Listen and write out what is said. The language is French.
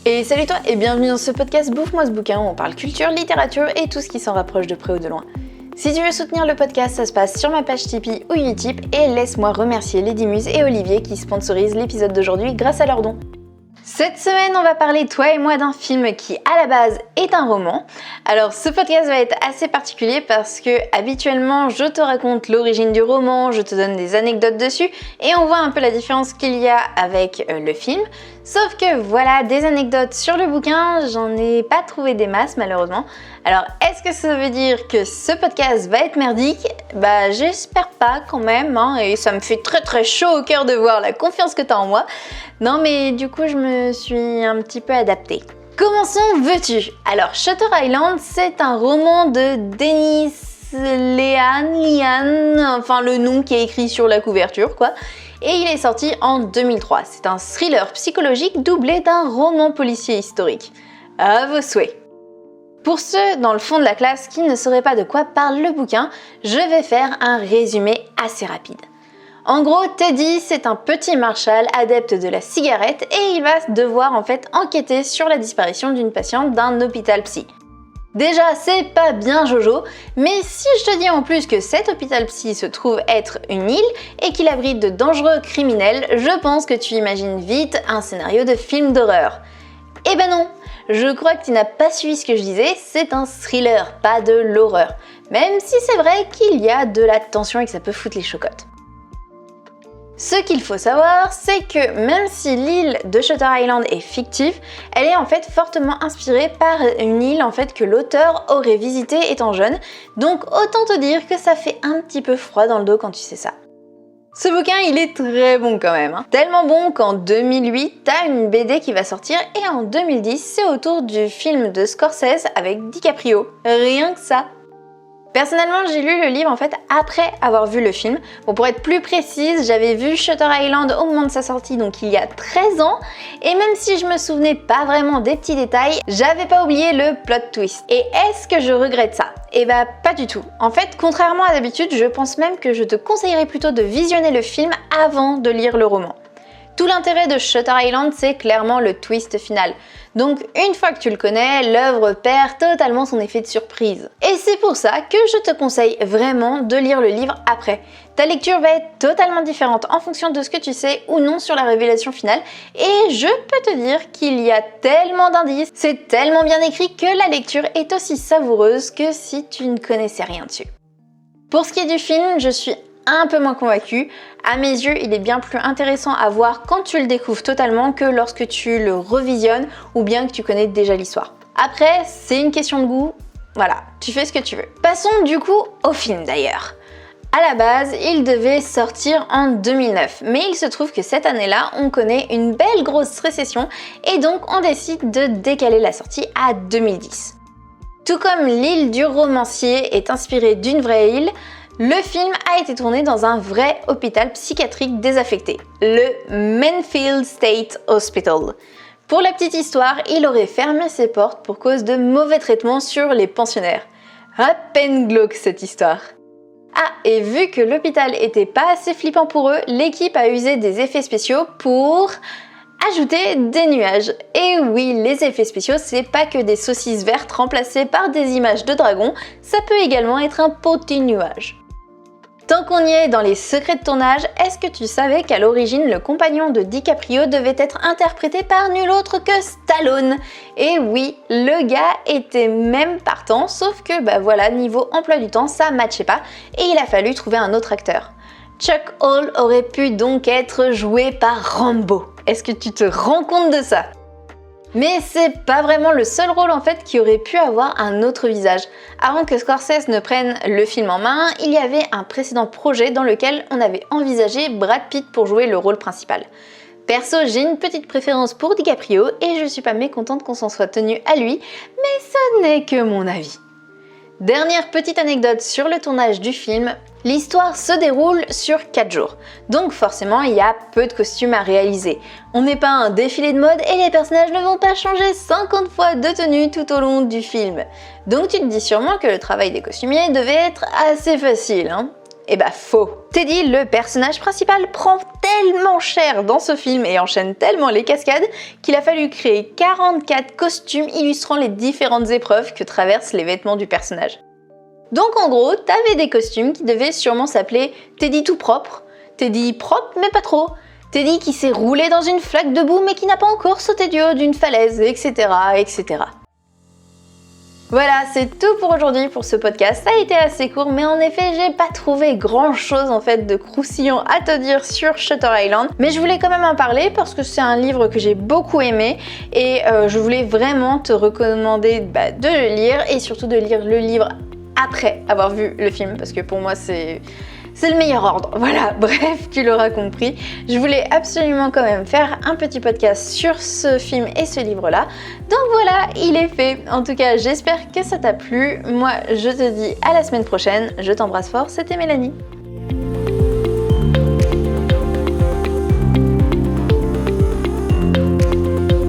Et salut toi et bienvenue dans ce podcast Bouffe-moi ce bouquin où on parle culture, littérature et tout ce qui s'en rapproche de près ou de loin. Si tu veux soutenir le podcast, ça se passe sur ma page Tipeee ou Utip et laisse-moi remercier Lady Muse et Olivier qui sponsorisent l'épisode d'aujourd'hui grâce à leurs dons. Cette semaine, on va parler, toi et moi, d'un film qui, à la base, est un roman. Alors, ce podcast va être assez particulier parce que, habituellement, je te raconte l'origine du roman, je te donne des anecdotes dessus et on voit un peu la différence qu'il y a avec le film. Sauf que, voilà, des anecdotes sur le bouquin, j'en ai pas trouvé des masses, malheureusement. Alors, est-ce que ça veut dire que ce podcast va être merdique ? Bah, j'espère pas quand même, hein, et ça me fait très chaud au cœur de voir la confiance que t'as en moi. Non, mais du coup, je me suis un petit peu adaptée. Commençons, veux-tu ? Alors, Shutter Island, c'est un roman de Dennis Lehane, enfin le nom qui est écrit sur la couverture, quoi. Et il est sorti en 2003. C'est un thriller psychologique doublé d'un roman policier historique. À vos souhaits. Pour ceux dans le fond de la classe qui ne sauraient pas de quoi parle le bouquin, je vais faire un résumé assez rapide. En gros, Teddy, c'est un petit Marshall adepte de la cigarette et il va devoir en fait enquêter sur la disparition d'une patiente d'un hôpital psy. Déjà, c'est pas bien Jojo, mais si je te dis en plus que cet hôpital psy se trouve être une île et qu'il abrite de dangereux criminels, je pense que tu imagines vite un scénario de film d'horreur. Eh ben non, je crois que tu n'as pas suivi ce que je disais, c'est un thriller, pas de l'horreur. Même si c'est vrai qu'il y a de la tension et que ça peut foutre les chocottes. Ce qu'il faut savoir, c'est que même si l'île de Shutter Island est fictive, elle est en fait fortement inspirée par une île en fait que l'auteur aurait visitée étant jeune, donc autant te dire que ça fait un petit peu froid dans le dos quand tu sais ça. Ce bouquin, il est très bon quand même, hein. Tellement bon qu'en 2008, t'as une BD qui va sortir et en 2010, c'est autour du film de Scorsese avec DiCaprio. Rien que ça. Personnellement, j'ai lu le livre en fait après avoir vu le film. Bon, pour être plus précise, j'avais vu Shutter Island au moment de sa sortie, donc il y a 13 ans. Et même si je me souvenais pas vraiment des petits détails, j'avais pas oublié le plot twist. Et est-ce que je regrette ça ? Eh bah pas du tout. En fait, contrairement à d'habitude, je pense même que je te conseillerais plutôt de visionner le film avant de lire le roman. Tout l'intérêt de Shutter Island, c'est clairement le twist final. Donc une fois que tu le connais, l'œuvre perd totalement son effet de surprise. Et c'est pour ça que je te conseille vraiment de lire le livre après. Ta lecture va être totalement différente en fonction de ce que tu sais ou non sur la révélation finale. Et je peux te dire qu'il y a tellement d'indices, c'est tellement bien écrit que la lecture est aussi savoureuse que si tu ne connaissais rien dessus. Pour ce qui est du film, je suis un peu moins convaincue. À mes yeux, il est bien plus intéressant à voir quand tu le découvres totalement que lorsque tu le revisionnes ou bien que tu connais déjà l'histoire. Après, c'est une question de goût, voilà, tu fais ce que tu veux. Passons du coup au film d'ailleurs. À la base, il devait sortir en 2009, mais il se trouve que cette année-là, on connaît une belle grosse récession et donc on décide de décaler la sortie à 2010. Tout comme l'île du romancier est inspirée d'une vraie île, le film a été tourné dans un vrai hôpital psychiatrique désaffecté, le Mansfield State Hospital. Pour la petite histoire, il aurait fermé ses portes pour cause de mauvais traitements sur les pensionnaires. À peine glauque cette histoire. Ah, et vu que l'hôpital était pas assez flippant pour eux, l'équipe a usé des effets spéciaux pour ajouter des nuages. Et oui, les effets spéciaux, c'est pas que des saucisses vertes remplacées par des images de dragons, ça peut également être un petit nuage. Tant qu'on y est dans les secrets de tournage, est-ce que tu savais qu'à l'origine, le compagnon de DiCaprio devait être interprété par nul autre que Stallone ? Et oui, le gars était même partant, sauf que bah voilà, niveau emploi du temps, ça matchait pas et il a fallu trouver un autre acteur. Chuck Hall aurait pu donc être joué par Rambo. Est-ce que tu te rends compte de ça ? Mais c'est pas vraiment le seul rôle en fait qui aurait pu avoir un autre visage. Avant que Scorsese ne prenne le film en main, il y avait un précédent projet dans lequel on avait envisagé Brad Pitt pour jouer le rôle principal. Perso, j'ai une petite préférence pour DiCaprio et je suis pas mécontente qu'on s'en soit tenu à lui, mais ce n'est que mon avis. Dernière petite anecdote sur le tournage du film, l'histoire se déroule sur 4 jours, donc forcément il y a peu de costumes à réaliser. On n'est pas un défilé de mode et les personnages ne vont pas changer 50 fois de tenue tout au long du film. Donc tu te dis sûrement que le travail des costumiers devait être assez facile, hein ? Eh bah faux. Teddy, le personnage principal, prend tellement cher dans ce film et enchaîne tellement les cascades qu'il a fallu créer 44 costumes illustrant les différentes épreuves que traversent les vêtements du personnage. Donc en gros, t'avais des costumes qui devaient sûrement s'appeler Teddy tout propre, Teddy propre mais pas trop, Teddy qui s'est roulé dans une flaque de boue mais qui n'a pas encore sauté du haut d'une falaise, etc., etc. Voilà, c'est tout pour aujourd'hui pour ce podcast. Ça a été assez court, mais en effet, j'ai pas trouvé grand chose en fait de croustillant à te dire sur Shutter Island. Mais je voulais quand même en parler parce que c'est un livre que j'ai beaucoup aimé et je voulais vraiment te recommander de le lire et surtout de lire le livre après avoir vu le film parce que pour moi c'est le meilleur ordre. Voilà, bref, tu l'auras compris. Je voulais absolument quand même faire un petit podcast sur ce film et ce livre-là. Donc voilà, il est fait. En tout cas, j'espère que ça t'a plu. Moi, je te dis à la semaine prochaine. Je t'embrasse fort, c'était Mélanie.